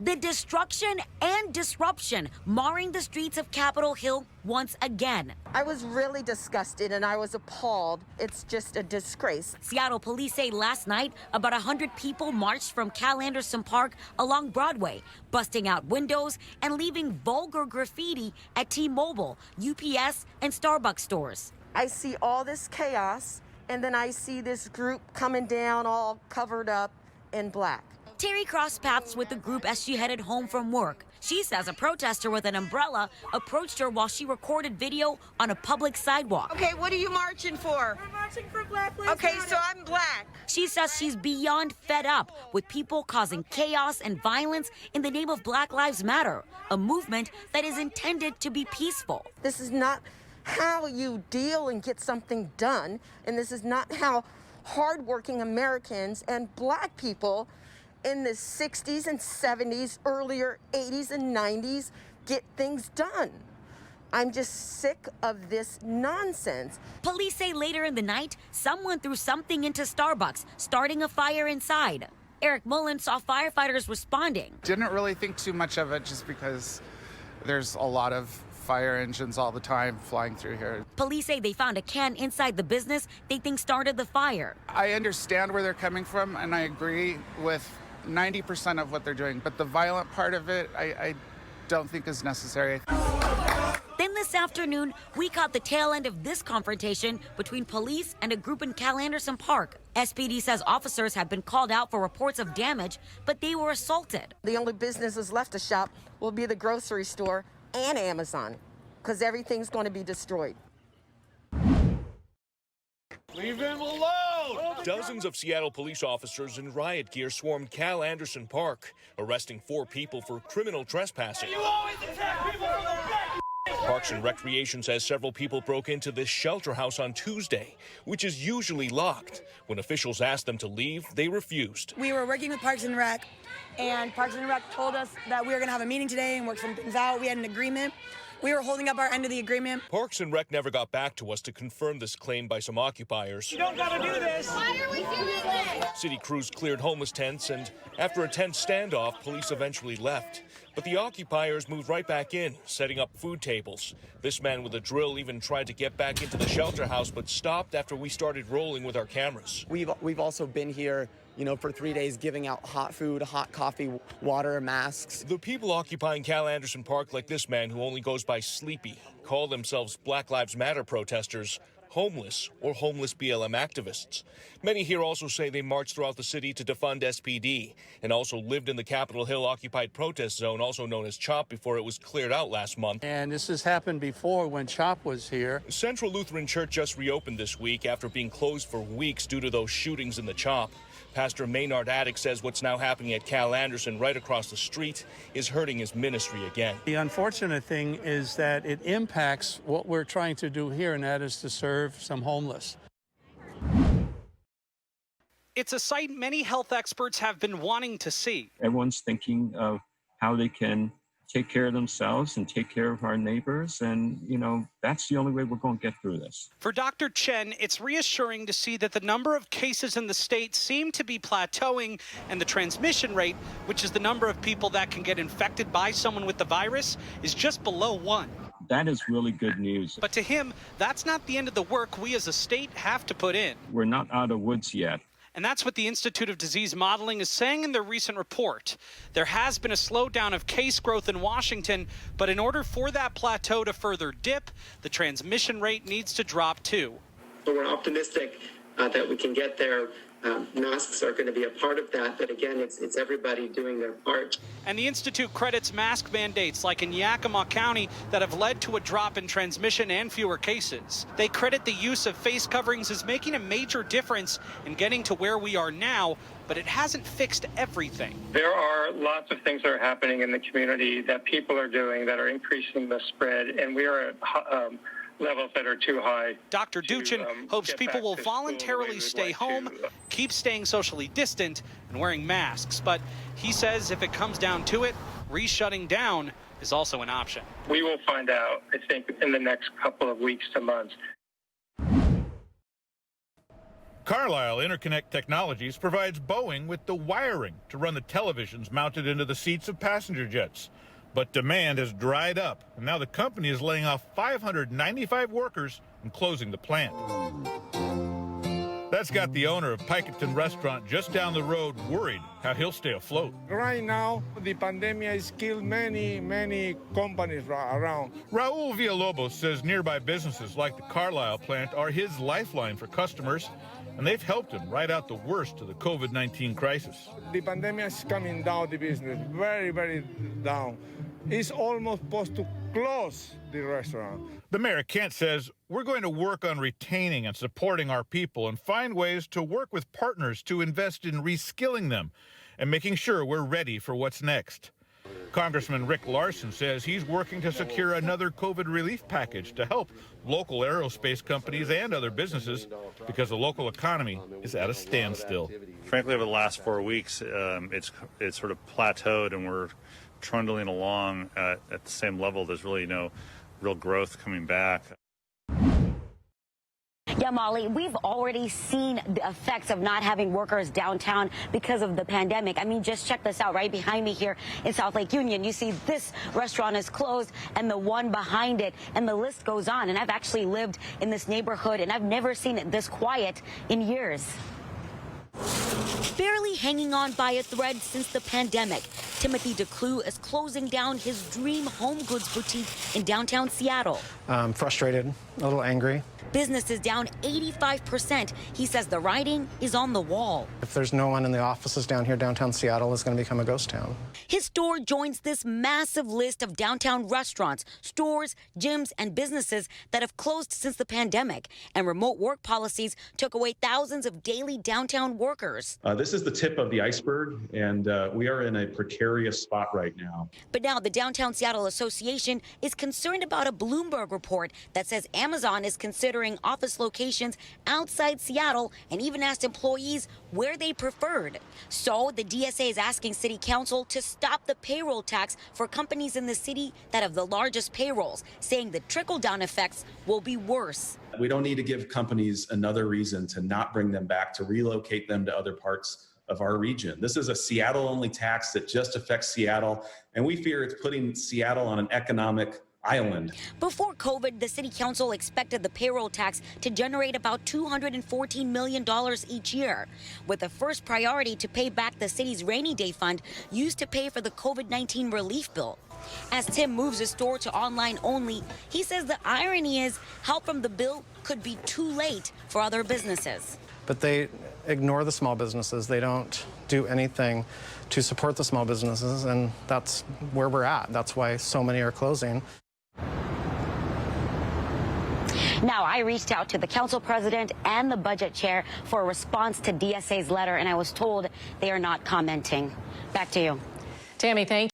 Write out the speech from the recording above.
The destruction and disruption marring the streets of Capitol Hill once again. I was really disgusted and I was appalled. It's just a disgrace. Seattle police say last night about 100 people marched from Cal Anderson Park along Broadway, busting out windows and leaving vulgar graffiti at T-Mobile, UPS, and Starbucks stores. I see all this chaos and then I see this group coming down all covered up in black. Terry crossed paths with the group as she headed home from work. She says a protester with an umbrella approached her while she recorded video on a public sidewalk. Okay, what are you marching for? We're marching for Black Lives Okay, Matter. so I'm black. She says she's beyond fed up with people causing chaos and violence in the name of Black Lives Matter, a movement that is intended to be peaceful. This is not how you deal and get something done, and this is not how hardworking Americans and black people in the 60s and 70s, earlier 80s and 90s get things done. I'm just sick of this nonsense. Police say later in the night, someone threw something into Starbucks, starting a fire inside. Eric Mullen saw firefighters responding. Didn't really think too much of it just because there's a lot of fire engines all the time flying through here. Police say they found a can inside the business they think started the fire. I understand where they're coming from and I agree with 90% of what they're doing, but the violent part of it, I don't think is necessary. Then this afternoon, we caught the tail end of this confrontation between police and a group in Cal Anderson Park. SPD says officers have been called out for reports of damage, but they were assaulted. The only businesses left to shop will be the grocery store and Amazon, because everything's going to be destroyed. Leave him alone! Dozens of Seattle police officers in riot gear swarmed Cal Anderson Park, arresting 4 people for criminal trespassing. You always attack people for their back. Parks and Recreation says several people broke into this shelter house on Tuesday, which is usually locked. When officials asked them to leave, they refused. We were working with Parks and Rec, and Parks and Rec told us that we were going to have a meeting today and work some things out. We had an agreement. We were holding up our end of the agreement. Parks and Rec never got back to us to confirm this claim by some occupiers. You don't gotta do this. Why are we doing this? City crews cleared homeless tents, and after a tense standoff, police eventually left. But the occupiers moved right back in, setting up food tables. This man with a drill even tried to get back into the shelter house, but stopped after we started rolling with our cameras. We've also been here, for 3 days, giving out hot food, hot coffee, water, masks. The people occupying Cal Anderson Park, like this man who only goes by Sleepy, call themselves Black Lives Matter protesters, homeless, or homeless BLM activists. Many here also say they marched throughout the city to defund SPD and also lived in the Capitol Hill occupied protest zone, also known as CHOP, before it was cleared out last month. And this has happened before when CHOP was here. Central Lutheran Church just reopened this week after being closed for weeks due to those shootings in the CHOP. Pastor Maynard Attic says what's now happening at Cal Anderson right across the street is hurting his ministry again. The unfortunate thing is that it impacts what we're trying to do here, and that is to serve some homeless. It's a sight many health experts have been wanting to see. Everyone's thinking of how they can take care of themselves and take care of our neighbors. And, that's the only way we're going to get through this. For Dr. Chen, it's reassuring to see that the number of cases in the state seem to be plateauing, and the transmission rate, which is the number of people that can get infected by someone with the virus, is just below 1. That is really good news. But to him, that's not the end of the work we as a state have to put in. We're not out of woods yet. And that's what the Institute of Disease Modeling is saying in their recent report. There has been a slowdown of case growth in Washington, but in order for that plateau to further dip, the transmission rate needs to drop too. So we're optimistic that we can get there. Masks are going to be a part of that, but again, it's everybody doing their part. And the Institute credits mask mandates like in Yakima County that have led to a drop in transmission and fewer cases. They credit the use of face coverings as making a major difference in getting to where we are now, but it hasn't fixed everything. There are lots of things that are happening in the community that people are doing that are increasing the spread, and we are at levels that are too high. Dr. Duchin hopes people will voluntarily stay home, keep staying socially distant, and wearing masks. But he says if it comes down to it, re-shutting down is also an option. We will find out, I think, in the next couple of weeks to months. Carlisle Interconnect Technologies provides Boeing with the wiring to run the televisions mounted into the seats of passenger jets. But demand has dried up, and now the company is laying off 595 workers and closing the plant. That's got the owner of Piketon Restaurant just down the road worried how he'll stay afloat. Right now, the pandemic has killed many companies around. Raul Villalobos says nearby businesses like the Carlisle plant are his lifeline for customers, and they've helped him ride out the worst of the COVID-19 crisis. The pandemic is coming down the business, very down. It's almost supposed to close the restaurant. The mayor of Kent says, we're going to work on retaining and supporting our people and find ways to work with partners to invest in reskilling them and making sure we're ready for what's next. Congressman Rick Larson says he's working to secure another COVID relief package to help local aerospace companies and other businesses because the local economy is at a standstill. Frankly, over the last 4 weeks, it's sort of plateaued, and we're trundling along at the same level. There's really no real growth coming back. Yeah, Molly, we've already seen the effects of not having workers downtown because of the pandemic. I mean, just check this out right behind me here in South Lake Union. You see this restaurant is closed and the one behind it, and the list goes on. And I've actually lived in this neighborhood, and I've never seen it this quiet in years. Barely hanging on by a thread since the pandemic, Timothy DeClue is closing down his dream home goods boutique in downtown Seattle. I'm frustrated, a little angry. Business is down 85%. He says the writing is on the wall. If there's no one in the offices down here, downtown Seattle is going to become a ghost town. His store joins this massive list of downtown restaurants, stores, gyms, and businesses that have closed since the pandemic. And remote work policies took away thousands of daily downtown workers. This is the tip of the iceberg, and we are in a precarious spot right now. But now the Downtown Seattle Association is concerned about a Bloomberg report that says Amazon is considering office locations outside Seattle and even asked employees where they preferred. So the DSA is asking City Council to stop the payroll tax for companies in the city that have the largest payrolls, saying the trickle-down effects will be worse. We don't need to give companies another reason to not bring them back, to relocate them to other parts of our region. This is a Seattle-only tax that just affects Seattle, and we fear it's putting Seattle on an economic island. Before COVID, the City Council expected the payroll tax to generate about $214 million each year, with the first priority to pay back the city's rainy day fund used to pay for the COVID-19 relief bill. As Tim moves his store to online only, he says the irony is help from the bill could be too late for other businesses. But they ignore the small businesses. They don't do anything to support the small businesses, and that's where we're at. That's why so many are closing. Now, I reached out to the council president and the budget chair for a response to DSA's letter, and I was told they are not commenting. Back to you. Tammy, thank you.